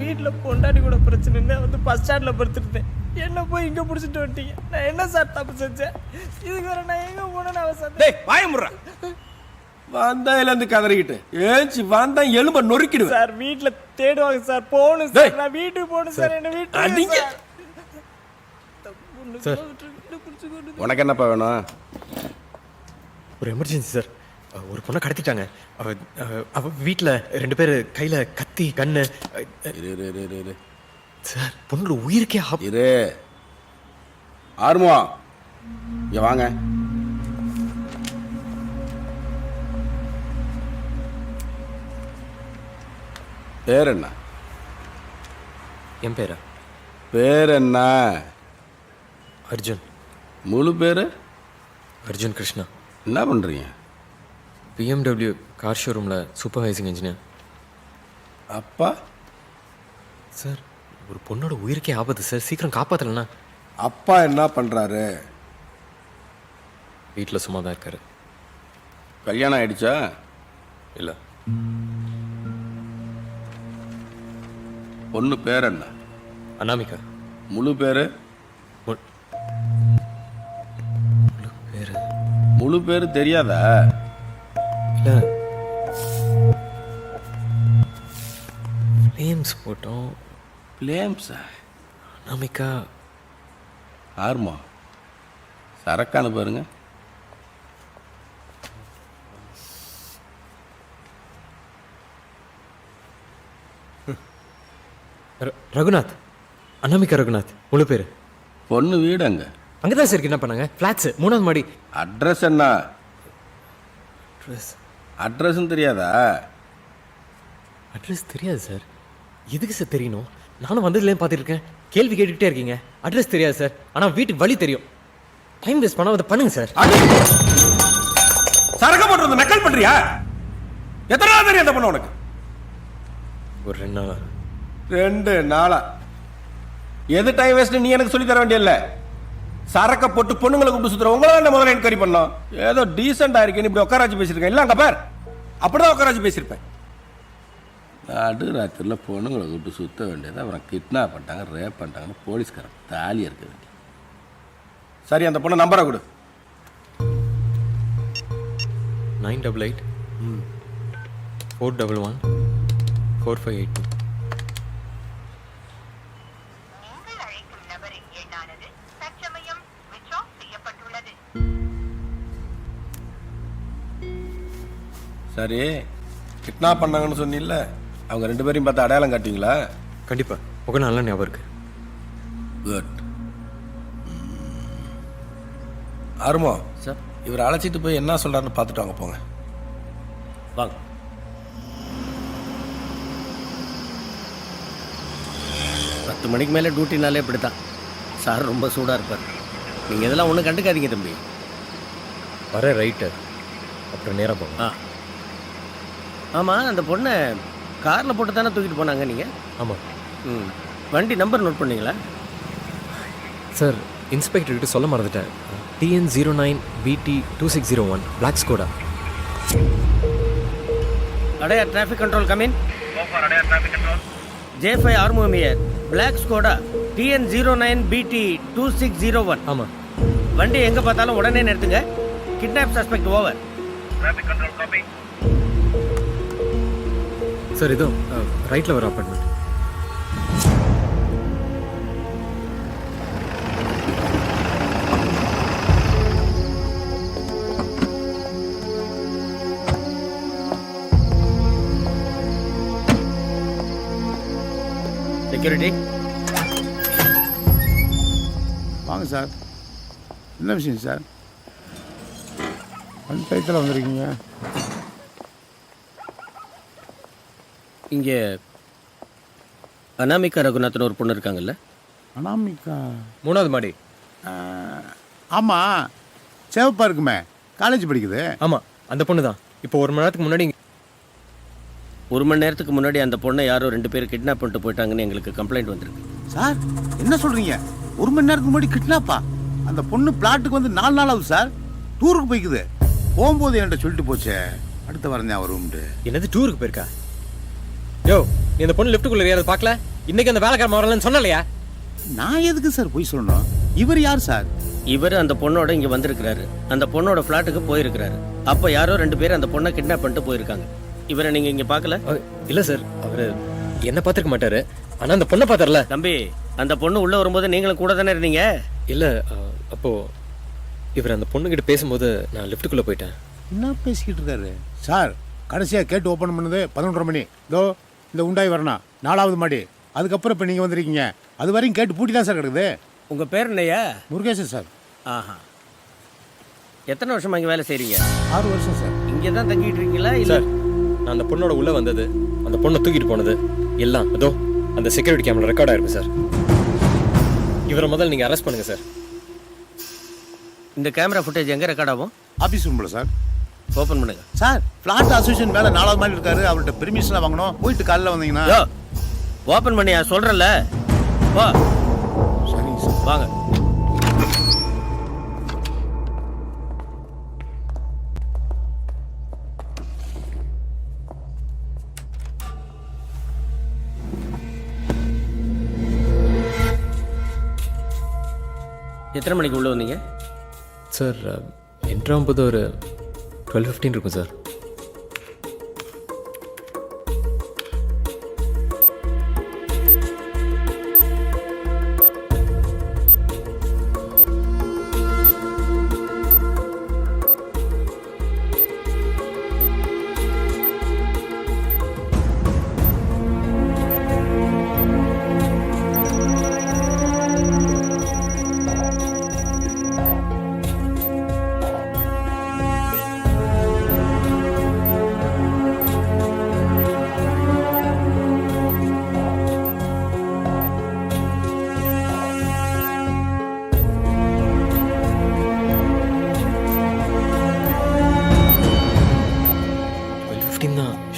வீட்டில் பொண்டாடி கூட பிரச்சனைன்னு வந்து பஸ் ஸ்டாண்டில் படுத்துருந்தேன். என்ன போய் இங்கே பிடிச்சிட்டு வந்துட்டீங்க. நான் என்ன சார் தப்பு செஞ்சேன்? இதுக்கு வேற நான் எங்கே போனேன்னு அவசரம். டேய் வாய முடுறா. வந்தாயிலேருந்து கதறிக்கிட்டு ஏஞ்சி வந்தா எலும்ப நொறுக்கிடுவேன் சார். வீட்டில் தேடுவாங்க சார். போகணும் சார். நான் வீட்டுக்கு போகணும் சார். என்ன வீட்டுக்கு சார். உனக்கு என்னப்பா வேணும்? ஒரு எமர்ஜென்சி சார். ஒரு பொண்ணை கடத்திட்டாங்க. அவ வீட்டில் 2 பேர் கையில் கத்தி கண்ணு. இரு சார் பொண்ணோட உயிருக்கே இரு. ஆர்முவா இங்க வாங்க. பேர் என்ன? என் பேரா? பேர் என்ன? அர்ஜுன். முழு பேரு? அர்ஜுன் கிருஷ்ணா. என்ன பண்றீங்க? BMW கார் ஷோரூமில் சூப்பர்வைசிங் இன்ஜினியர். அப்பா? சார் ஒரு பொண்ணோட உயிருக்கே ஆபத்து சார். சீக்கிரம் காப்பாற்றலண்ணா. அப்பா என்ன பண்றாரு? வீட்டில் சும்மா தான் இருக்காரு. கல்யாணம் ஆயிடுச்சா? இல்லை. பொண்ணு பேர் என்ன? அனாமிகா. முழு பேரு? பேரு முழு பேரு தெரியாதா? இல்லை. ஃப்ளேம்ஸ் போட்டோம். பிளேம்ஸா? அனாமிகா. ஆர்மா சரக்கானு பாருங்க. ரகுநாத். அனாமிகா ரகுநாத் முழு பேர். பொண்ணு வீடு அங்க? அங்கே தான் சார். என்ன பண்ணாங்க? ஃப்ளாட்ஸு 3ஆவது மாடி. அட்ரஸ் என்ன? அட்ரஸ் அட்ரஸ்ன்னு தெரியாதா? அட்ரஸ் தெரியாது சார். எதுக்கு சார் தெரியணும்? நானும் வந்ததுலேயும் பார்த்துருக்கேன். கேள்வி கேட்டுக்கிட்டே இருக்கீங்க. அட்ரஸ் தெரியாது சார். ஆனால் வீட்டுக்கு வழி தெரியும். டைம் வேஸ்ட் பண்ண அதை பண்ணுங்க சார். சரக்க போட்டு நக்கல் பண்றியா? எத்தனை நாள் தெரியும் அந்த பொண்ணு உனக்கு? ஒரு 2 நாளா. 2 நாளா? எது டைம் வேஸ்ட் நீ எனக்கு சொல்லி தர வேண்டியல்ல. சரக்க போட்டு பொண்ணுங்களை கூப்பிட்டு சுத்துற உங்களை தான் முதல்ல என்கொயரி பண்ணோம். ஏதோ டீசெண்டா இருக்கேன்னு இப்படி உட்காராச்சு பேசியிருக்கேன். இல்லை அங்க பார் அப்படிதான் உட்காராச்சு பேசியிருப்பேன். நடு ராத்திரியில் பொண்ணுங்களை கூப்பிட்டு சுத்த வேண்டியது. அப்புறம் கிட்னாப் பண்ணிட்டாங்க, ரேப் பண்ணிட்டாங்கன்னு போலீஸ்காரன் தாலியாக இருக்க வேண்டிய. சரி அந்த பொண்ணு நம்பரை கொடு. 988 411 4582. சரி கிட்னாப் பண்ணாங்கன்னு சொன்னீல்ல, அவங்க 2 பேரையும் பார்த்து அடையாளம் காட்டிங்களா? கண்டிப்பாக. முக நல்ல ஞாபகம் இருக்கு. குட். ஆர்மோ சார். இவர் அழைச்சிட்டு போய் என்ன சொல்றாருன்னு பார்த்துட்டு வாங்க. போங்க வாங்க. பத்து மணிக்கு மேலே டியூட்டினாலே இப்படி தான் சார். ரொம்ப சூடாக இருப்பார். நீங்கள் இதெல்லாம் ஒன்றும் கண்டுக்காதீங்க தம்பி. வர ரைட்டு. அப்புறம் நேராக போங்க. ஆமாம், அந்த பொண்ணை காரில் போட்டு தானே தூக்கிட்டு போனாங்க நீங்கள்? ஆமாம். வண்டி நம்பர் நோட் பண்ணீங்களா? சார் இன்ஸ்பெக்டர்கிட்ட சொல்ல மறந்துட்டேன். TN09 BT 2601 black Skoda. Adyar traffic control come in. J5 ஆர்மோம் here. Black Skoda TN09 BT 2601. ஆமாம். வண்டி எங்கே பார்த்தாலும் உடனே நிறுத்துங்க. Kidnap suspect over. சார் இதோ ரைட்டில் வர அப்பார்ட்மெண்ட். செக்யூரிட்டி வாங்க சார். என்ன விஷயம் சார்? பஞ்சாயத்தில் வந்திருக்கீங்க? இங்கே அனாமிகா ரகுநாத்னு ஒரு பொண்ணு இருக்காங்கல்ல? அனாமிகா? 3ஆவது மாடி. ஆமாம், சேவப்பா இருக்குமே, காலேஜ் படிக்குது. ஆமாம் அந்த பொண்ணு தான். இப்போ 1 மணி நேரத்துக்கு முன்னாடி 1 மணி நேரத்துக்கு முன்னாடி அந்த பொண்ணை யாரோ 2 பேர் கிட்னாப் பண்ணிட்டு போயிட்டாங்கன்னு எங்களுக்கு கம்ப்ளைண்ட் வந்திருக்கு. சார் என்ன சொல்கிறீங்க? 1 மணி நேரத்துக்கு முன்னாடி கிட்னாப்பா? அந்த பொண்ணு பிளாட்டுக்கு வந்து 4 நாள் ஆகுது சார். டூருக்கு போய்க்குது. போகும்போது என்கிட்ட சொல்லிட்டு போச்சே, அடுத்த வாரம் தான் வரும்ட்டு. என்னது டூருக்கு போயிருக்கா? யோ நீ அந்த பொண்ணு லெஃப்ட்டுக்குள்ளே யாராவது பார்க்கல? இன்னைக்கு அந்த வேலைக்காரன் வரலன்னு சொன்னலையா? நான் எதுக்கு சார் போய் சொல்லணும்? இவர் யார் சார்? இவர் அந்த பொண்ணோட இங்க வந்திருக்கிறாரு. அந்த பொண்ணோட ஃபிளாட்டுக்கு போயிருக்கிறாரு. அப்ப யாரோ 2 பேர் அந்த பொண்ணை கிட்னாப் பண்ணிட்டு போயிருக்காங்க. இவரை நீங்க இங்க பார்க்கல? இல்ல சார், அவரு என்ன பார்த்துருக்க மாட்டாரு. ஆனா அந்த பொண்ணை பார்த்தார்ல. தம்பி, அந்த பொண்ணு உள்ள வரும்போது நீங்களும் கூட தானே இருந்தீங்க? இல்ல, அப்போ இவர் அந்த பொண்ணுகிட்ட பேசும்போது நான் லிஃப்ட்டுக்குள்ள போயிட்டேன். என்ன பேசிக்கிட்டு இருக்காரு சார்? கடைசியாக கேட்டு ஓப்பன் பண்ணது 11:30 மணி. இதோ இந்த உண்டாய் வரணும் 4வது மாடி. அதுக்கப்புறம் இப்போ நீங்கள் வந்திருக்கீங்க. அது வரைக்கும் கேட்டு பூட்டி தான் சார் கிடக்குது. உங்க பேர் என்னையா? முருகேசன் சார். ஆஹா. எத்தனை வருஷமா இங்க வேலை செய்றீங்க? 6 வருஷம் சார். இங்கே தான் தங்கிட்டு இருக்கீங்களா இல்ல? சார், நான் அந்த பொண்ணோட உள்ள வந்தது, அந்த பொண்ணை தூக்கிட்டு போனது எல்லாம் அதோ அந்த செக்யூரிட்டி கேமரா ரெக்கார்ட் ஆயிருக்கும் சார். இவரை முதல்ல நீங்க அரெஸ்ட் பண்ணுங்க சார். இந்த கேமரா ஃபுட்டேஜ் எங்க ரெக்கார்ட் ஆகும்? ஆஃபீஸ் ரூமில் சார். ஓபன் பண்ணுங்க. சார், ஃப்ளாட் அசோசியேஷன் மேலே 4வது மாடி இருக்காரு. அவர்கிட்ட பெர்மிஷன் வாங்கணும். போயிட்டு காலைல வந்தீங்கன்னா. யோ, ஓபன் பண்ணியா சொல்றேன்ல. வா. சரிங்க சார். வாங்க. எத்தனை மணிக்கு உள்ள வந்தீங்க? சார், என்ட்ராகும்போது ஒரு 12:15 இருக்கும் சார்.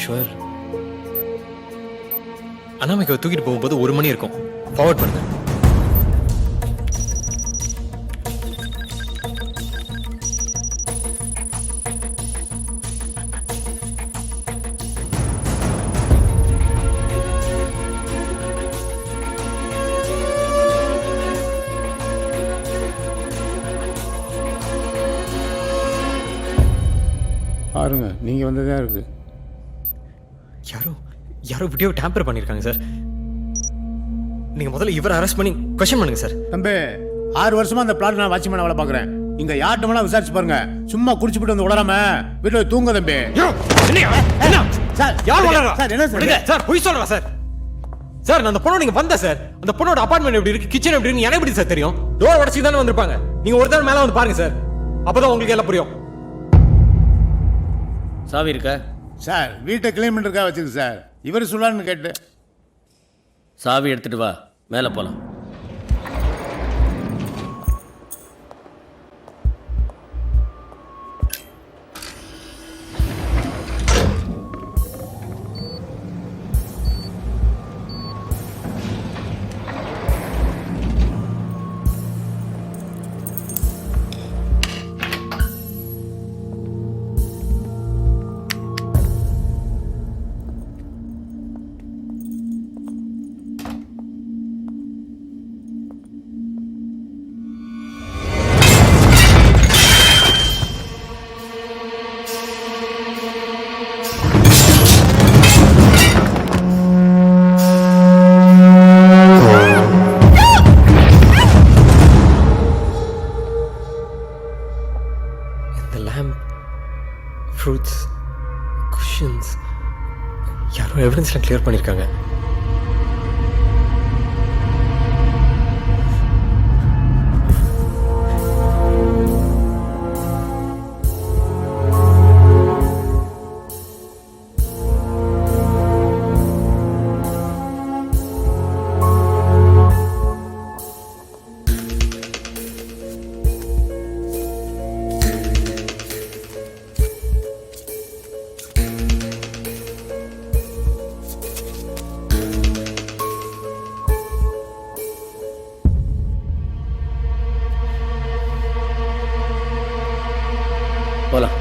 ஷுவர். அனாமிக்காவை தூக்கிட்டு போகும்போது 1 மணி இருக்கும். ஃபார்வர்ட் பண்ணுங்க. பாருங்க, நீங்கள் வந்ததா இருக்கு. யாரோ வீடியோ டேம்பர் பண்ணிருக்காங்க சார். நீங்க முதல்ல இவரை அரெஸ்ட் பண்ணி கொஸ்டின் பண்ணுங்க சார். தம்பி, 6 வருஷமா அந்த பிளாட் நான் வாட்ச்மேன் வேலை பார்க்குறேன். இங்க யார்கிட்ட விசாரிச்சு பாருங்க. சும்மா குடிச்சுட்டு வந்து உடறாம வீட்டுல தூங்க தம்பி. சார், யார் வளரா? சார், என்ன சார்? சார், பொய் சொல்றா சார். சார், நான் அந்த பொண்ணோட நீங்க வந்த சார். அந்த பொண்ணோட அபார்ட்மெண்ட் எப்படி இருக்கு, கிச்சன் எப்படி இருக்கு எனக்கு எப்படி சார் தெரியும்? டோர் உடைச்சு தானே வந்திருப்பாங்க. நீங்க ஒரு தடவை மேல வந்து பாருங்க சார். அப்பதான் உங்களுக்கு எல்லாம் புரியும். சாவி இருக்கா? சார், வீட்டை கிளீன் பண்ணிருக்கா வச்சுருக்கு சார். இவர் சொல்லான்னு கேட்டு. சாவி எடுத்துட்டு வா, மேலே போகலாம். ஃப்ரூட்ஸ், குஷன்ஸ், யாரோ எவிடன்ஸ்லாம் கிளியர் பண்ணியிருக்காங்க. போகலாம்.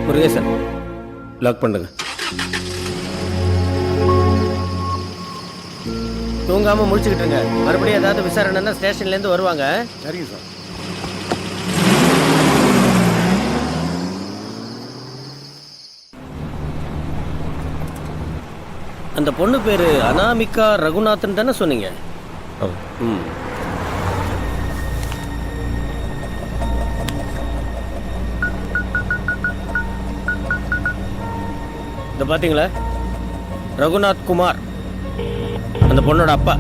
முருகேசன், லாக் பண்ணுங்க. தூங்காம முடிச்சுக்கிட்டுருங்க. மறுபடியும் ஏதாவது விசாரணைன்னா ஸ்டேஷன்லேருந்து வருவாங்க. சரிங்க சார். அந்த பொண்ணு பேரு அனாமிகா ரகுநாதன் தானே சொன்னீங்க? ம். இந்த பாத்தீங்களா, ரகுநாத் குமார் அந்த பொண்ணோட அப்பா,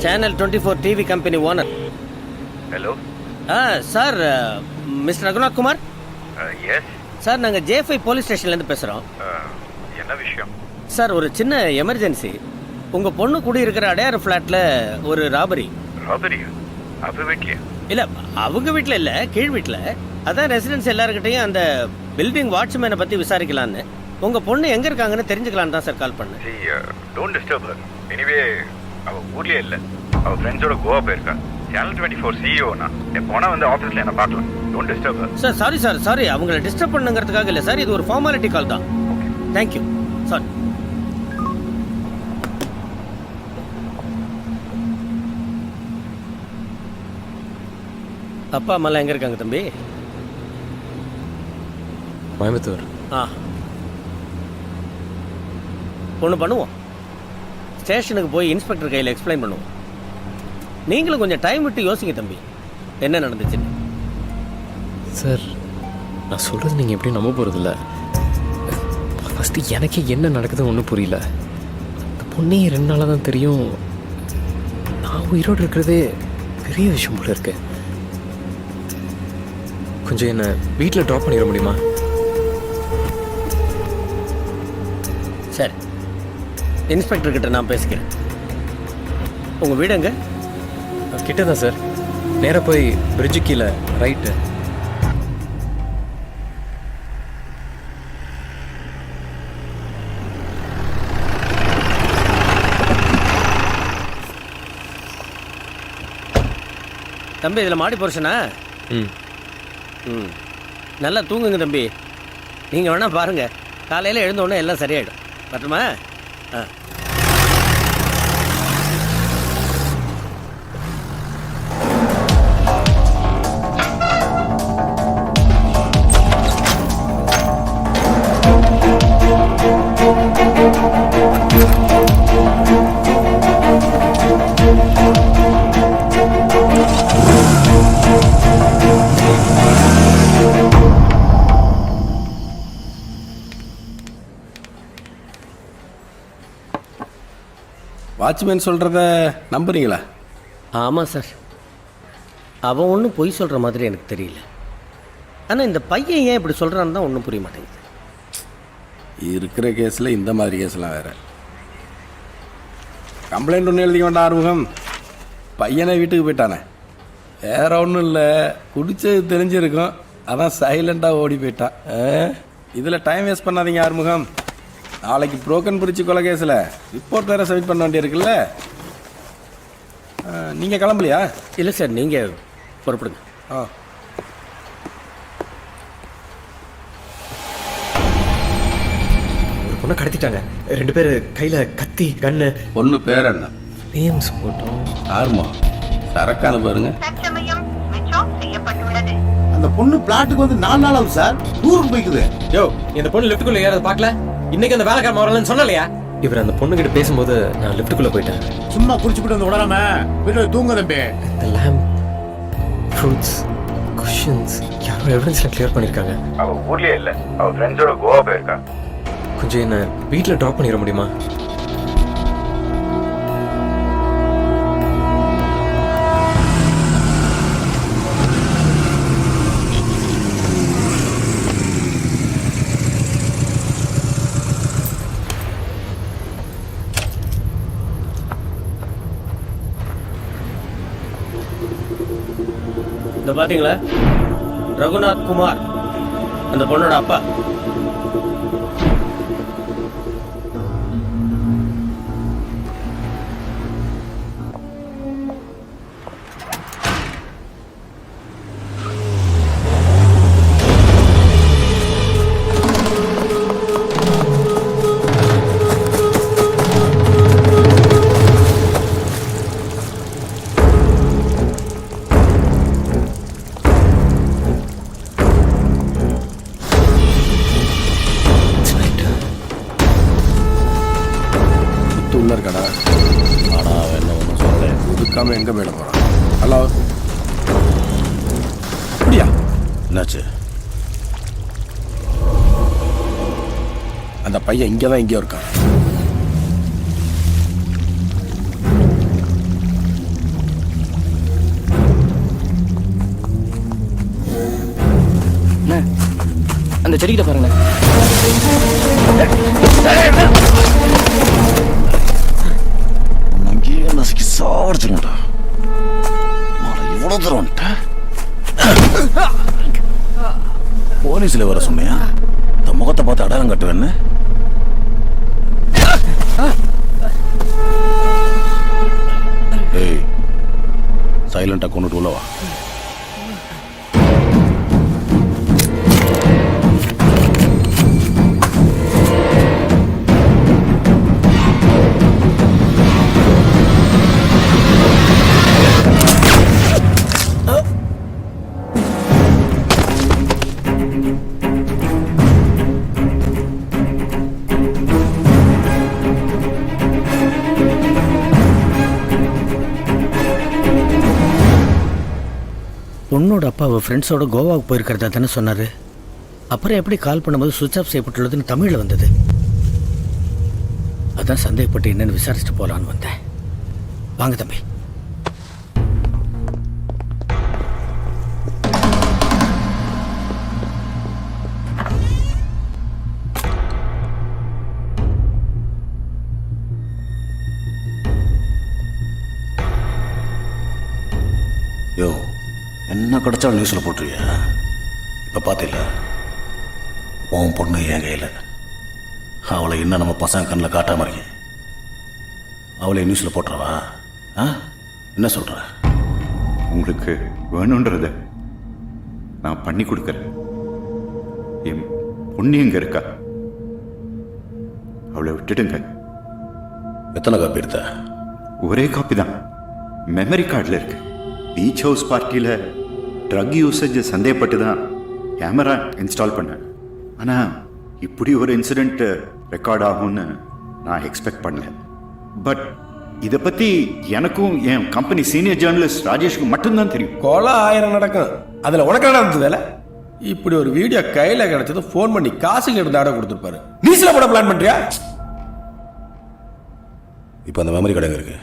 channel 24 TV company owner. Hello. Sir, mister Raghunath Kumar yes. Sir, நாங்கள் J5 போலீஸ் ஸ்டேஷன்லேருந்து பேசுகிறோம். என்ன விஷயம்? சார், ஒரு சின்ன எமர்ஜென்சி. உங்கள் பொண்ணு குடியிருக்கிற அடையாறு ஃப்ளாட்டில் ஒரு ராபரி. ராபரியா? அவ வீட்லையா? இல்லை, அவங்க வீட்டில் இல்லை, கீழ் வீட்டில். அதான் ரெசிடென்ஸ் எல்லாருக்கிட்டையும் அந்த பில்டிங் வாட்ச்மேனை பற்றி விசாரிக்கலான்னு. உங்கள் பொண்ணு எங்கே இருக்காங்கன்னு தெரிஞ்சுக்கலான்னு தான் சார் கால் பண்ணேன். Don't disturb her. எனிவே அவ ஊர்லயே இல்லை, அவ ஃப்ரெண்ட்ஸோட கோவா போயிருக்கா. சேனல் 24 CEO நான் எப்போனா வந்து ஆஃபீஸில் என்ன பார்க்கலாம். Don't disturb her. Sir, sorry, அவங்கள டிஸ்டர்ப் பண்ணுங்கிறதுக்காக இல்லை சார், இது ஒரு ஃபார்மாலிட்டி கால் தான். தேங்க்யூ. சாரி. அப்பா அம்மாலாம் எங்கே இருக்காங்க தம்பி? கோயம்புத்தூர். ஒன்று பண்ணுவோம், ஸ்டேஷனுக்கு போய் இன்ஸ்பெக்டர் கையில் எக்ஸ்பிளைன் பண்ணுவோம். நீங்களும் கொஞ்சம் டைம் விட்டு யோசிங்க தம்பி, என்ன நடந்துச்சுன்னு. சார், நான் சொல்கிறது நீங்கள் எப்படி நம்ப போகிறதில்ல. ஃபஸ்ட்டு எனக்கே என்ன நடக்குதுன்னு ஒன்றும் புரியல. அந்த பொண்ணே 2 நாளாக தான் தெரியும். நான் உயிரோடு இருக்கிறதே பெரிய விஷயம் போல இருக்கு. கொஞ்சம் என்னை வீட்டில் ட்ராப் பண்ணிட முடியுமா? சரி, இன்ஸ்பெக்டர் கிட்ட நான் பேசிக்கிறேன். உங்கள் வீடு எங்கே? கிட்ட தான் சார். நேராக போய் பிரிட்ஜு கீழே ரைட்டு. தம்பி, இதில் மாடி போர்ஷனா? ம். ம், நல்லா தூங்குங்க தம்பி. நீங்கள் வேணால் பாருங்கள், காலையில் எழுந்தோடனே எல்லாம் சரியாயிடும். பட்டுமா? ஆ. வாட்ச்மேன் சொல்கிறத நம்புறீங்களா? ஆமாம் சார், அவன் ஒன்றும் பொய் சொல்கிற மாதிரி எனக்கு தெரியல. ஆனால் இந்த பையன் ஏன் இப்படி சொல்கிறான்னு தான் ஒன்றும் புரிய மாட்டேங்குது. இருக்கிற கேஸில் இந்த மாதிரி கேஸ்லாம் வேறு. கம்ப்ளைண்ட் ஒன்று எழுதிக்க வேண்டாம் ஆறுமுகம். பையனை வீட்டுக்கு போயிட்டானே, வேற ஒன்றும் இல்லை, குடிச்சது தெரிஞ்சிருக்கும், அதான் சைலண்டாக ஓடி போயிட்டான். இதில் டைம் வேஸ்ட் பண்ணாதீங்க ஆறுமுகம். நாளைக்கு புரோக்கன் பிரிட்ஜ் கொலை கேஸில் ரிப்போர்ட் வேறு சப்மிட் பண்ண வேண்டியிருக்குல்ல. நீங்கள் கிளம்பலையா? இல்லை சார், நீங்கள் புறப்படுங்க. ஒரு பொண்ணை கடத்திட்டாங்க. 2 பேர் கையில் கத்தி கண்ணு. பொண்ணு பேர் என்ன? நேம்ஸ் போட்டோம். ஆறுமா சரக்கான பாருங்க. அந்த பொண்ணு பிளாட்டுக்கு வந்து 4 நாள் ஆகுது சார். டூருக்கு போய்க்குது. யோ, இந்த பொண்ணு லிஃப்ட்டுக்குள்ள ஏறது பார்க்கல? இன்னைக்கு அந்த வேலைக்காரன் வரலன்னு சொன்னலையா? இவர் அந்த பொண்ணுகிட்ட பேசும்போது நான் லிஃப்ட்டுக்குள்ளே போயிட்டேன். சும்மா குடிச்சுட்டு வந்து விடலாம வீட்டில் தூங்க தம்பி. இந்த லேம்ப், ஃப்ரூட்ஸ், குஷன்ஸ் யாரோ எவிடன்ஸில் கிளியர் பண்ணியிருக்காங்க. அவ ஊர்லயே இல்லை, அவ ஃப்ரெண்ட்ஸோட கோவா போயிருக்கா. கொஞ்சம் என்னை வீட்டில் ட்ராப் பண்ணிட முடியுமா? இந்த பார்த்தீங்களா, ரகுநாத் குமார் அந்த பொண்ணோட அப்பா. முத்து உள்ள இருக்காடா? ஆனால் அவன் என்ன ஒன்றும் சொல்லலை. ஒதுக்காம எங்க போயிட போறான்? ஹலோ, அப்படியா? என்னாச்சு? அந்த பையன் இங்கே தான் எங்கேயோ இருக்கான். அந்த செடிக்கிட்ட பாருங்க. அங்கேயே நசுக்கி சாவடிச்சிருந்தா இவ்வளோ தூரம் வந்துட்டேன். போலீஸில் வர சொன்னியா? இந்த முகத்தை பார்த்து அடையாளம் கட்டுவேன்னு. ஏய், சைலண்டாக கொண்டுட்டு உள்ளவா. பொண்ணோட அப்பா அவள் ஃப்ரெண்ட்ஸோட கோவாவுக்கு போயிருக்கிறதா தானே சொன்னார். அப்புறம் எப்படி கால் பண்ணும்போது சுவிட்ச் ஆஃப் செய்யப்பட்டுள்ளதுன்னு தமிழில் வந்தது. அதான் சந்தேகப்பட்டு என்னென்னு விசாரிச்சுட்டு போகலான்னு வந்தேன். வாங்க தம்பி. யோ, என்ன கிடைச்சாலும் நியூஸில் போட்டுருவியா? இப்போ பார்த்தில்ல, உன் பொண்ணு என் கையில். அவளை இன்னும் நம்ம பசங்க கண்ணில் காட்டாம இருக்கேன். அவளை நியூஸில் போட்டுறவா? ஆ, என்ன சொல்கிற? உங்களுக்கு வேணுன்றத நான் பண்ணி கொடுக்குறேன். என் பொண்ணு எங்க இருக்கா? அவளை விட்டுடுங்க. எத்தனை காப்பி எடுத்த? ஒரே காப்பி தான், மெமரி கார்டில் இருக்கு. பீச் ஹவுஸ் பார்ட்டியில் ட்ரக் யூசேஜ் சந்தேகப்பட்டு தான் கேமரா இன்ஸ்டால் பண்ணேன். ஆனால் இப்படி ஒரு இன்சிடெண்ட் ரெக்கார்ட் ஆகும்னு நான் எக்ஸ்பெக்ட் பண்ணல. பட் இதை பற்றி எனக்கும் என் கம்பெனி சீனியர் ஜேர்னலிஸ்ட் ராஜேஷ்க்கு மட்டும்தான் தெரியும். கொலை 1000 நடக்கும், அதில் உனக்கு என்ன நடந்ததுல? இப்படி ஒரு வீடியோ கையில் கிடைச்சது ஃபோன் பண்ணி காசுக்கு எடுத்து ஆட கொடுத்துருப்பாரு. நீசில் போட பிளான் பண்ணுறியா? இப்போ அந்த மெமரி கடை இருக்கு.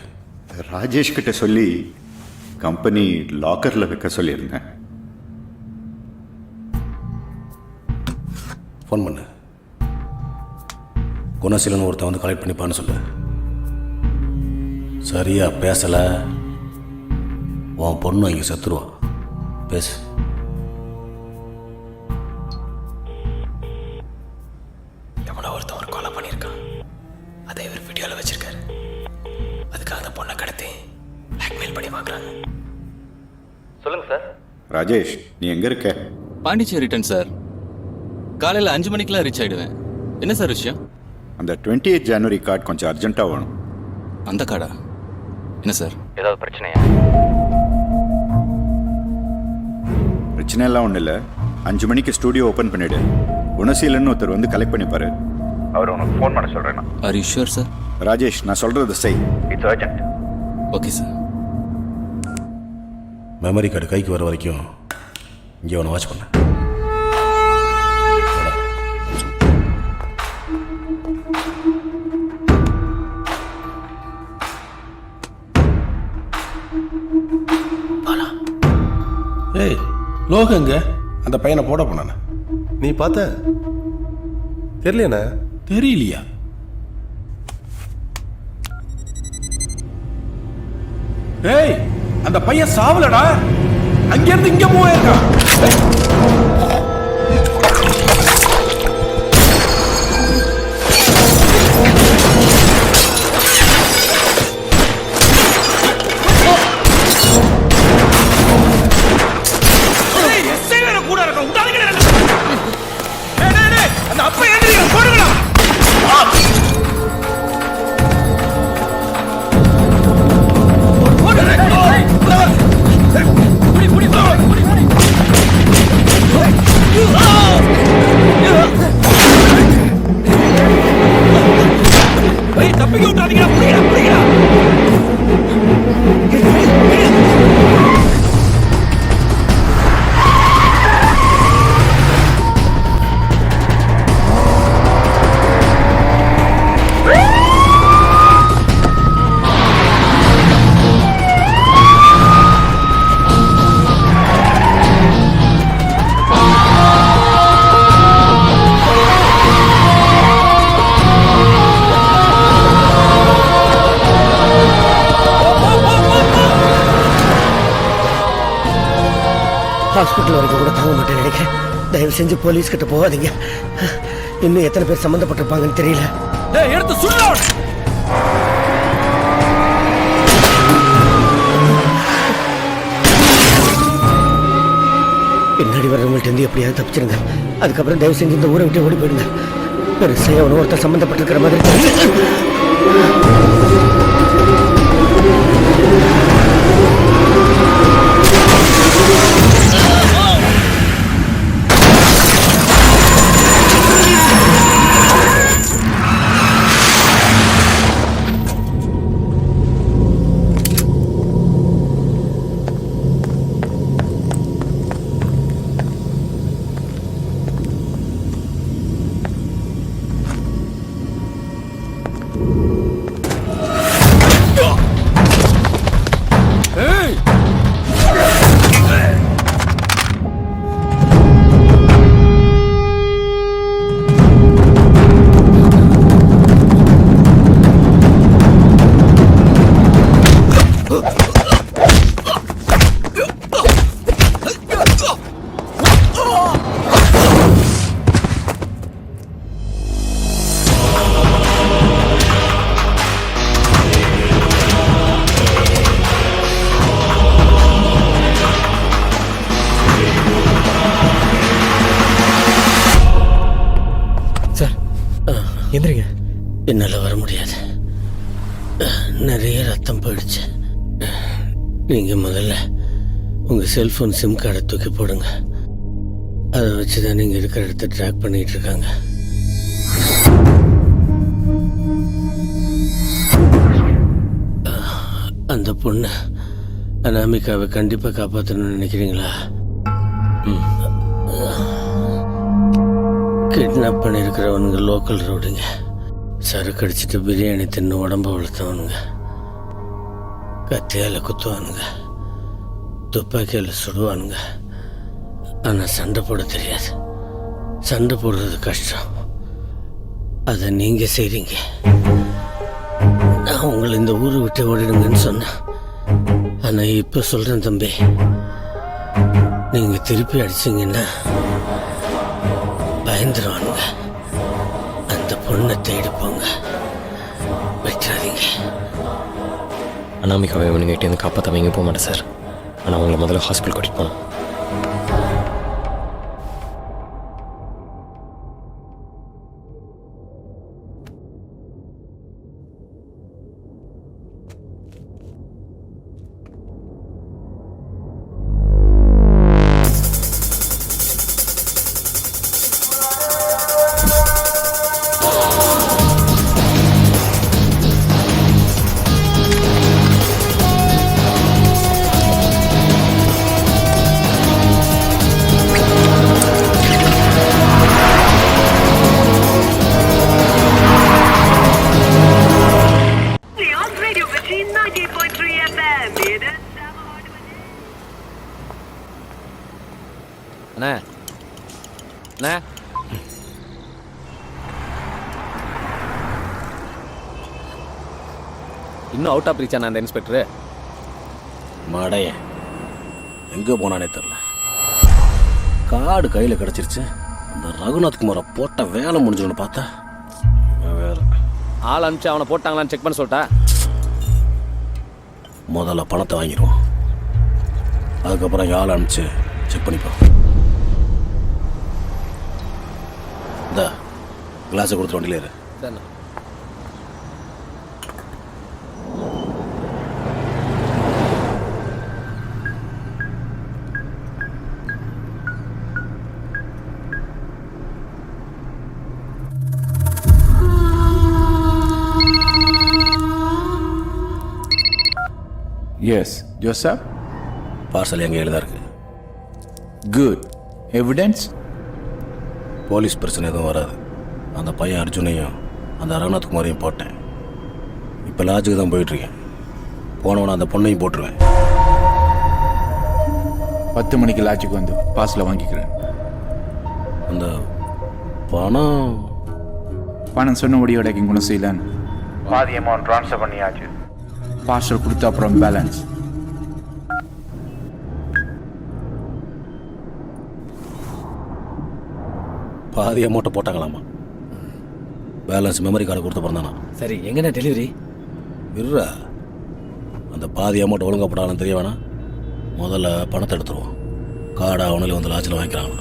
ராஜேஷ் கிட்ட சொல்லி கம்பெனி லாக்கரில் வைக்க சொல்லியிருந்தேன். ஃபோன் பண்ணு. குணசீலன் ஒருத்தன் வந்து கலெக்ட் பண்ணிப்பான்னு சொல்லு. சரியா பேசலை, உன் பொண்ணு இங்கே செத்துருவா. பேசு. எவ்வளோ ஒருத்தன் ஒரு கொலை பண்ணியிருக்கான், அதை இவர் வீடியோவில் வச்சிருக்காரு. அதுக்காக அந்த பொண்ணை கடத்தி பிளாக்மெயில் பண்ணி வாங்குறாங்க. சொல்லுங்க சார். ராஜேஷ், நீ எங்கே இருக்க? Pondicherry return sir. காலையில் 5 மணிக்கெலாம் ரீச் ஆகிடுவேன். என்ன சார் விஷயம்? அந்த 28 ஜனவரி கார்டு கொஞ்சம் அர்ஜென்ட்டாக வேணும். அந்த கார்டா? என்ன சார், ஏதாவது பிரச்சனையா? பிரச்சனை எல்லாம் ஒன்றும் இல்லை. 5 மணிக்கு ஸ்டூடியோ ஓப்பன் பண்ணிவிடு. குணசீலன்னு ஒருத்தர் வந்து கலெக்ட் பண்ணிப்பாரு. அவர் உனக்கு ஃபோன் பண்ண சொல்கிறேன். Are you sure sir? Rajesh, நான் சொல்கிறது செய். It's urgent. Okay sir. Memory card கைக்கு வர வரைக்கும் இங்கே ஒன்று வாட்ச் பண்ண. ஏய், லோகங்க அந்த பையனை போட போனானே, நீ பார்த்த? தெரியலண்ணா. தெரியலையா? ஏய், அந்த பையன் சாவலடா, அங்கிருந்து இங்க போயிருக்கான். தப்பிக்க விட்டாதீங்க, பிடிக்கிறா, பிடிக்கிறா. ஹாஸ்பிட்டல் வரைக்கும் கூட தாங்க மாட்டேன்னு நினைக்கிறேன். தயவு செஞ்சு போலீஸ் கிட்ட போகாதீங்க. இன்னும் எத்தனை பேர் சம்மந்தப்பட்டிருப்பாங்கன்னு தெரியல. எடுத்து சொல்ல. பின்னாடி வர்றவங்கள்ட்ட இருந்து எப்படியாவது தப்பிச்சிருங்க. அதுக்கப்புறம் தயவு செஞ்சு இந்த ஊரை விட்டு ஓடி போயிடுங்க. பெருசா எவனோ ஒருத்தர் சம்மந்தப்பட்டிருக்கிற மாதிரி தெரியுது. எந்திரிங்க. என்னால் வர முடியாது. நிறைய ரத்தம் போயிடுச்சு. நீங்கள் முதல்ல உங்கள் செல்ஃபோன் சிம் கார்டை தூக்கி போடுங்க. அதை வச்சு தான் நீங்கள் இருக்கிற இடத்த ட்ராக் பண்ணிகிட்டு இருக்காங்க. அந்த பொண்ணு அனாமிகாவை கண்டிப்பாக காப்பாற்றணும்னு நினைக்கிறீங்களா? கிட்னாப் பண்ணியிருக்கிறவனுங்க லோக்கல் ரோடுங்க. சரக்கு அடிச்சுட்டு பிரியாணி தின்னு உடம்ப வளர்த்தவனுங்க. கத்தியால் குத்துவானுங்க, துப்பாக்கியால் சுடுவானுங்க. ஆனால் சண்டை போட தெரியாது. சண்டை போடுறது கஷ்டம். அதை நீங்கள் செய்கிறீங்க. நான் உங்களை இந்த ஊரை விட்டு ஓடிடுங்கன்னு சொன்னேன். ஆனால் இப்போ சொல்கிறேன் தம்பி, நீங்கள் திருப்பி அடிச்சிங்கன்னா பயந்துருவானுங்க. அந்த பொண்ணை தேடி போங்க, விட்டுறாதீங்க. அனாமிகாவை இவனுங்கிட்டேருந்து காப்பாற்ற வைங்க போக மாட்டேன் சார். ஆனால் அவங்கள முதல்ல ஹாஸ்பிட்டல் கூட்டிகிட்டு போனோம். அண்ணா அண்ணா, இன்னும் அவுட் ஆஃப் ரீச் ஆனா அந்த இன்ஸ்பெக்டர்? மடைய எங்கே போனானே தெரில. கார்டு கையில் கிடச்சிருச்சு. அந்த ரகுநாத் குமாரை போட்ட வேலை முடிஞ்சவனு பார்த்தா வேறு ஆள் அனுப்பிச்சு அவனை போட்டாங்களான்னு செக் பண்ண சொல்லிட்டா? முதல்ல பணத்தை வாங்கிடுவோம், அதுக்கப்புறம் ஆள் அனுப்பிச்சு செக் பண்ணிப்போம். இந்த கிளாஸை கொடுத்துட்டு வண்டியில் இரு. சரிண்ணா. S Joseph. பார்சல் எங்கள் கையில் தான் இருக்கு. குட். எவிடன்ஸ்? போலீஸ் பிரச்சனை எதுவும் வராது. அந்த பையன் அர்ஜுனையும் அந்த ரகுநாத் குமாரையும் போட்டேன். இப்போ லாட்ஜுக்கு தான் போயிட்டுருக்கேன். போனவன அந்த பொண்ணையும் போட்டுருவேன். 10 மணிக்கு லாட்ஜுக்கு வந்து பார்சலை வாங்கிக்கிறேன். அந்த பணம் பணம் சொன்னபடியோட குணம் செய்யலன்னு பாதி அமௌண்ட் ட்ரான்ஸ்ஃபர் பண்ணியாச்சு. பார்சல் கொடுத்த அப்புறம் பேலன்ஸ். பாதி அமௌண்ட்டை போட்டாங்களாமா. பேலன்ஸ் மெமரி கார்டு கொடுத்து பிறந்தானா. சரி, எங்கண்ணா டெலிவரி? இருறா, அந்த பாதி அமௌண்ட் ஒழுங்கா போட்டாலும் தெரிய வேணாம். முதல்ல பணத்தை எடுத்துருவோம். கார்டை அவனுக்கு வந்து லாட்சில் வாங்கிக்கிறாங்க.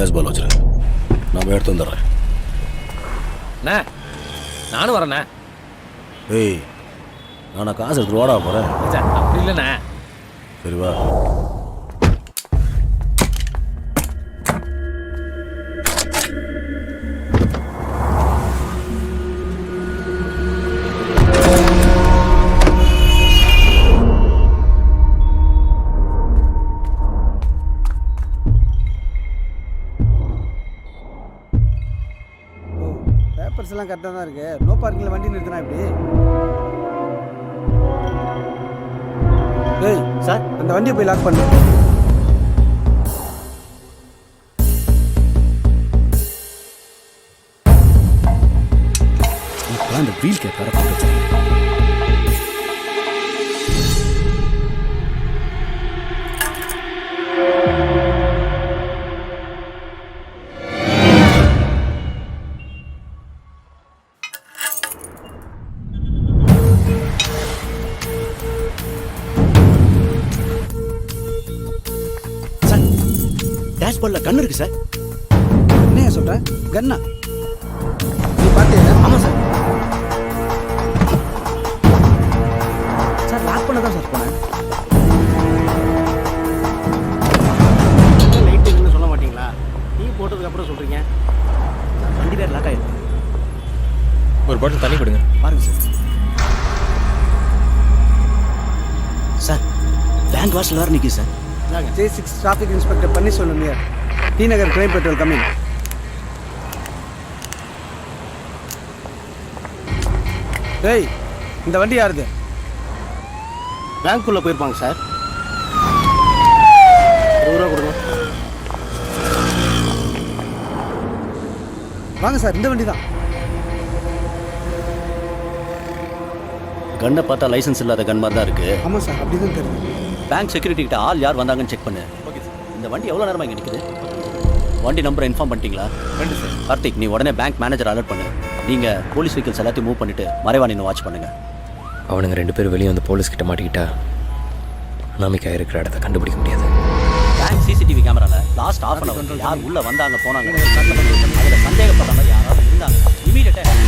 பேஸ்பால் வச்சுரு, நான் போய் எடுத்து வந்துடுறேன். அண்ணா நானும் வரேண்ணா. ஏய், நான் காசு எடுத்துட்டு ஓடா போகிறேன். அப்படி இல்லைண்ணா. சரி வா. பேப்பர்ஸ் எல்லாம் கரெக்டாக தான் இருக்கு. நோ பார்க்கிங்கில் வண்டி நிறுத்தினா இப்படி. ஏய் சார், அந்த வண்டியை போய் லாக் பண்ணு. இப்போலாம் அந்த வீல் கேப் வேற போட்டு டேஷ்போர்ட்ல கண்ணு இருக்கு சார். என்ன சொல்கிறேன்? கன்னா நீ பார்த்தியா? ஆமாம் சார். சார் லாக் பண்ண தான் சார் போனேன். லைட்டுன்னு சொல்ல மாட்டீங்களா? டீ போட்டதுக்கப்புறம் சொல்கிறீங்க. வண்டி வேறு லாக் ஆகிருக்கு. ஒரு பாட்டில் தண்ணி கொடுங்க. பாருங்க சார். சார் பேங்க் வாசல் வேறு நிற்கி சார். J6 டிராஃபிக் இன்ஸ்பெக்டர் பண்ணி சொல்லுங்க. டி நகர் கிரைம் பெட்ரோல் கம்மிங். டேய், இந்த வண்டி யாருது? பேங்க்குள்ளே போயிருப்பாங்க சார். 20 ரூபா கொடுங்க. வாங்க சார், இந்த வண்டி தான். கண்ணை பார்த்தா லைசன்ஸ் இல்லாத கன் மாதிரி தான் இருக்கு. ஆமாம் சார், அப்படி தான் தெரியுது. பேங்க் செக்யூரிட்டி கிட்ட ஆள் யார் வந்தாங்கன்னு செக் பண்ணு. இந்த வண்டி எவ்வளோ நேரமாக இங்கே நிற்குது? வண்டி நம்பரை இன்ஃபார்ம் பண்ணிட்டீங்களா? கார்த்திக், நீ உடனே பேங்க் மேனேஜர் அலர்ட் பண்ணு. நீங்கள் போலீஸ் வெஹிக்கிள்ஸ் எல்லாத்தையும் மூவ் பண்ணிட்டு மறைவா நின்று வாட்ச் பண்ணுங்க. அவனுங்க 2 பேரும் வெளியே வந்து போலீஸ் கிட்ட மாட்டிக்கிட்டா அனாமிகா இருக்கிற இடத்த கண்டுபிடிக்க முடியாது. பேங்க் சிசிடிவி கேமராவில் லாஸ்ட் ஆஃப் அன் அவர் யார் உள்ளே வந்தாங்க போனாங்க அதில் சந்தேகப்படுற மாதிரி யாராவது இருந்தாங்க இமீடியட்டாக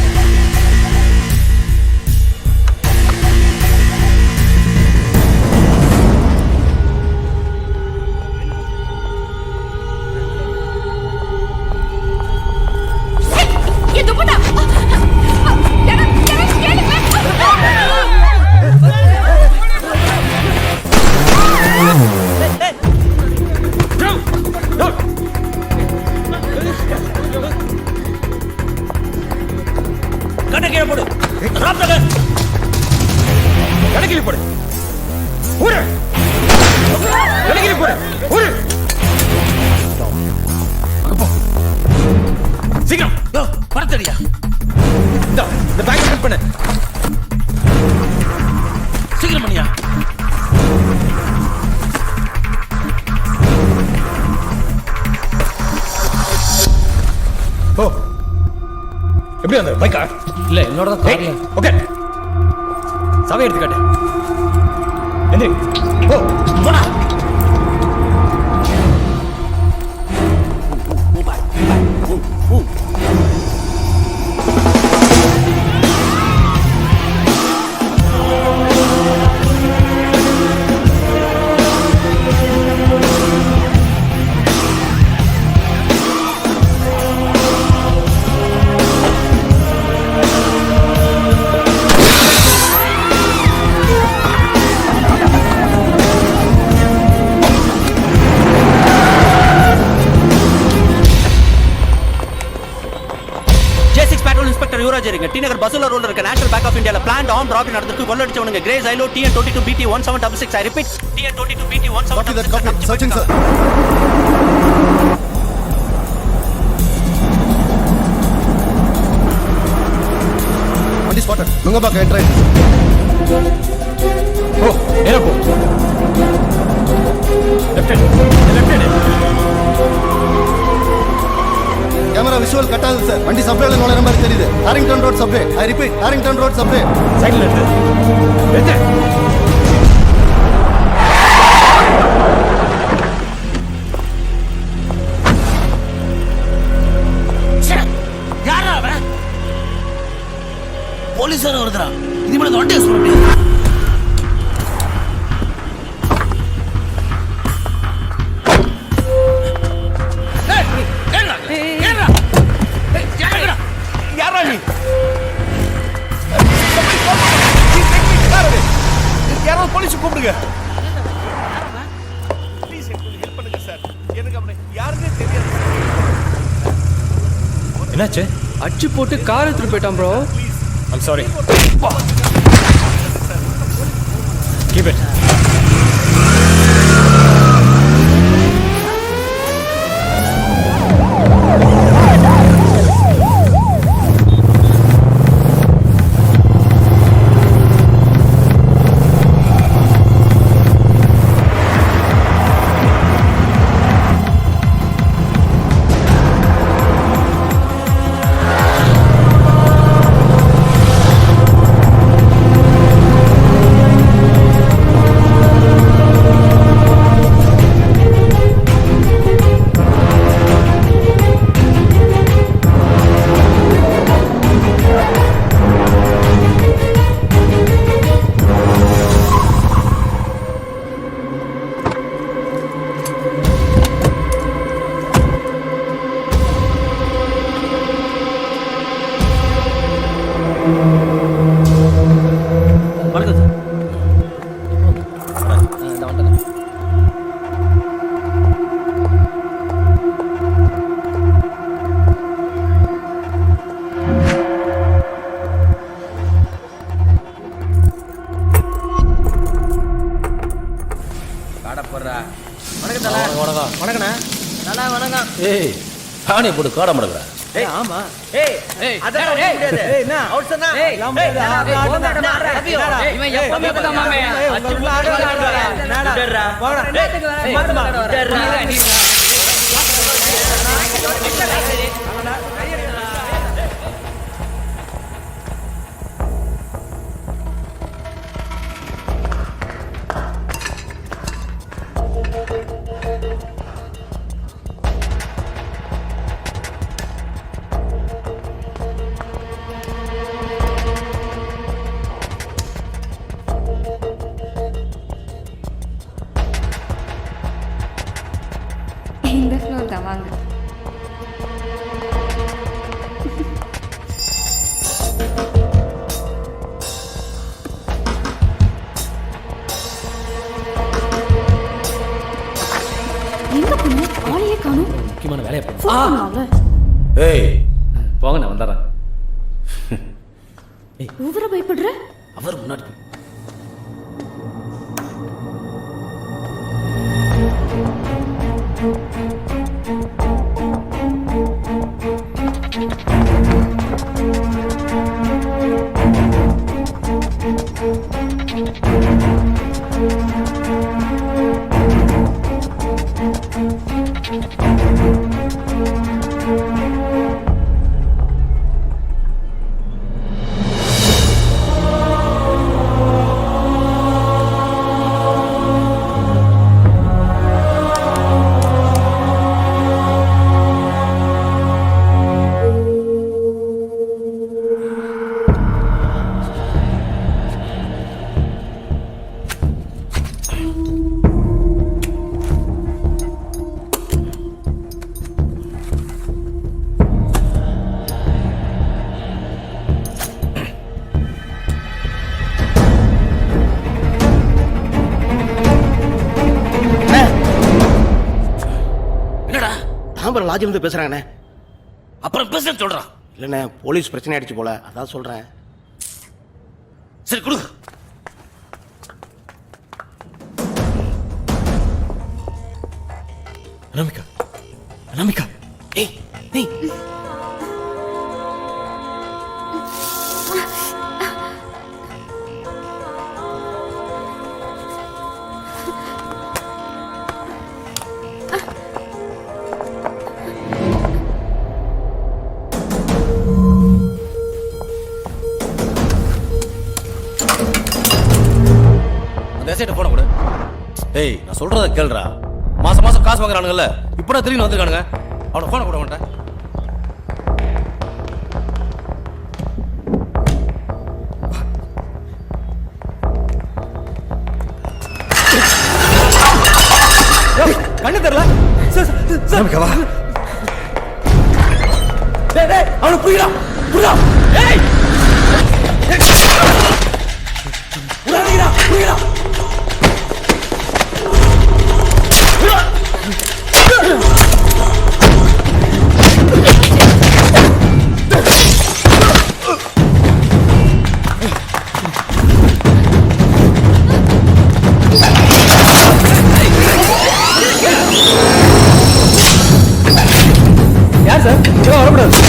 சீக்கிரம் படத்தடியா. இந்த பேக் ஃபில் பண்ணு. சீக்கிரம் பண்ணியா. ஓ எப்படி வந்த பைக்கா? இல்ல என்னோட தான் கார்ல. ஓகே சாவி எடுத்து காட்டு. எந்திரி. ஓ போடா. டி நகர் பசுல ரோட்ல இருக்க நேஷனல் பேங்க் ஆஃப் இந்தியால பிளான் ஆன் ராபரி நடந்துருக்கு. கொள்ளடிச்சவனுங்க கிரேஸ் ஐலோ TN22 BT 1766. I repeat TN22 BT 1766. Searching sir. வண்டி ஸ்பாட்டட். நுங்கபாக்க என்ட்ரை. ஓ நேரா போ. லெஃப்ட் கேமரா விஷுவல் கட் ஆகுது சார். வண்டி சப்வேல நுழைற மாதிரி தெரியுது. Harrington road subway. I repeat Harrington road subway. சைடுல இருந்து வெச்சு. யாரா அவன்? போலீஸார வருதுடா. இனிமேல் வண்டி யூஸ் பண்ண முடியாது. யாராவது போலீஸ் கூப்பிடுங்க. ப்ளீஸ் எனக்கு ஹெல்ப் பண்ணுங்க சார். எனக்கு அப்படி யாருமே தெரியாது. என்னாச்சு? அடிச்சு போட்டு கார் எடுத்துட்டு போயிட்டான் bro. I'm sorry. Keep it. ஏய் தானே போட்டு காட மடக்குற. ஆமா. ஏய் அதெல்லாம் முடியாது. ஏய் என்ன அவுட் சொன்னா எல்லாம் முடியாது. இவன் எப்பவுமே பதமாமே அச்சு ஆடுறான். டேரா போடா. டேய் மாத்தமா டேரா. இந்த ஃப்ளோர் தான் வாங்க. எங்க பொண்ணு ஆளையே காணோம். முக்கியமான வேலையை போனால ஏய் போங்க நான் வந்துடுறேன். ஊவர பயப்படுற? அவர் முன்னாடி சிதம்பரம் லாட்ஜில் இருந்து பேசுறாங்கண்ணே. அப்புறம் பேச சொல்றான். இல்லைண்ணே, போலீஸ் பிரச்சனை ஆயிடுச்சு போல, அதான் சொல்றேன். சரி கொடு. அனாமிகா, அனாமிகா, ஏய் ஏய், அந்த எஸ்ஐட்ட போன கூட. ஏய் நான் சொல்றத கேளுடா. மாசம் மாசம் காசு வாங்குறானுங்கல்ல, இப்படா திரும்பி வந்திருக்கானுங்க. அவனை போன கூட மாட்டேன். கண்ணு தெரியல. அனாமிகா வா. டேய் டேய் அவனை புரியடா. புரியடா. ஏய் புரியடா புரியடா. யார் சார்? இதெல்லாம் வரக்கூடாது.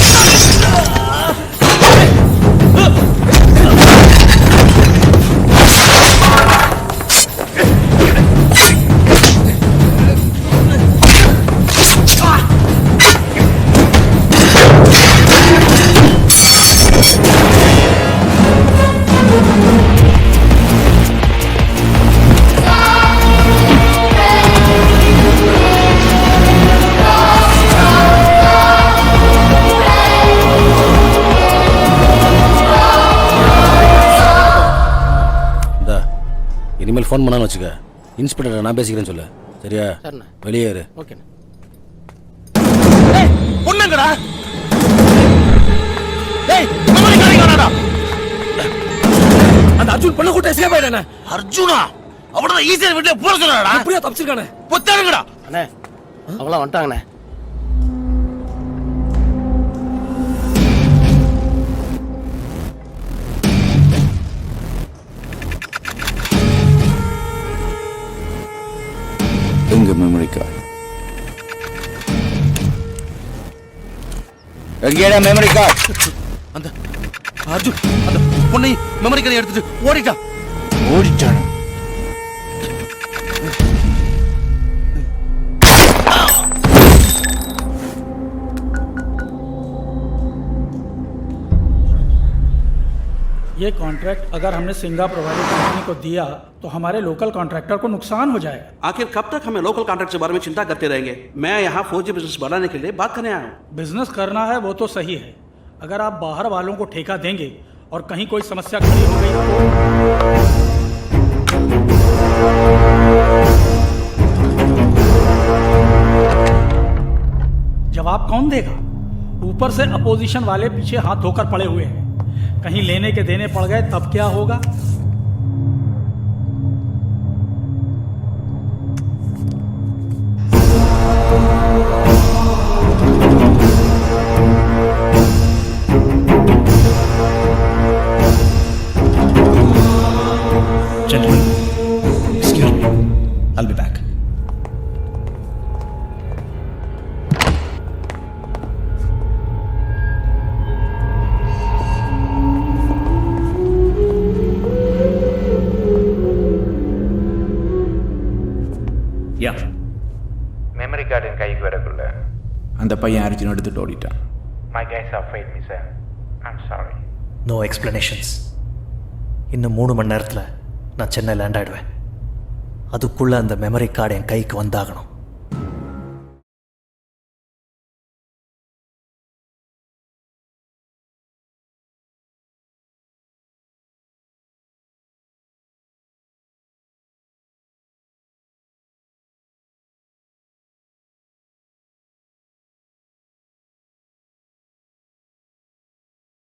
இனிமேல் ஃபோன் பண்ணான்னு வச்சுக்க, இன்ஸ்பெக்டர் நான் பேசிக்கிறேன்னு சொல்லு. சரியா? சரிண்ணே. வெளியே இரு. ஓகேண்ணே. பொண்ணுங்கடா. டேய் மெமரி கார்டு காணடா. அந்த அர்ஜுன் பண்ண கூட்ட எஸ்கேப் ஆயிட்டானே. அர்ஜுனா? அவன ஈஸியா வீட்ல போற சொன்னாடா. எப்படியா தப்பிச்சிருக்கானே? பொத்தானுங்கடா. அண்ணே அவங்களாம் வந்துட்டாங்கண்ணே. எங்க மெமரி கார்டு? எங்கேடா மெமரி கார்டு? அந்த அர்ஜுன் அந்த பொண்ணை மெமரி கார்டை எடுத்துட்டு ஓடிட்டான். ஓடிட்டான். ये कॉन्ट्रैक्ट अगर हमने सिंगा प्रोवाइडेड कंपनी को दिया तो हमारे लोकल कॉन्ट्रैक्टर को नुकसान हो जाएगा। आखिर कब तक हमें लोकल कॉन्ट्रैक्ट के बारे में चिंता करते रहेंगे? मैं यहाँ 4G बिजनेस बढ़ाने के लिए बात करने आया हूँ। बिजनेस करना है वो तो सही है, अगर आप बाहर वालों को ठेका देंगे और कहीं कोई समस्या खड़ी हो गई तो जवाब कौन देगा? ऊपर से अपोजिशन वाले पीछे हाथ धोकर पड़े हुए हैं, कहीं लेने के देने पड़ गए तब क्या होगा? Gentlemen, excuse me. I'll be back. Memory card என் கைக்கு வரக்குள்ள அந்த பையன் அர்ஜுன் எடுத்துட்டு ஓடிட்டான். My guys have failed me, sir. I'm sorry. No explanations. இன்னும் 3 மணி நேரத்தில் நான் சென்னை லேண்ட் ஆகிடுவேன். அதுக்குள்ளே அந்த மெமரி கார்டு என் கைக்கு வந்தாகணும்.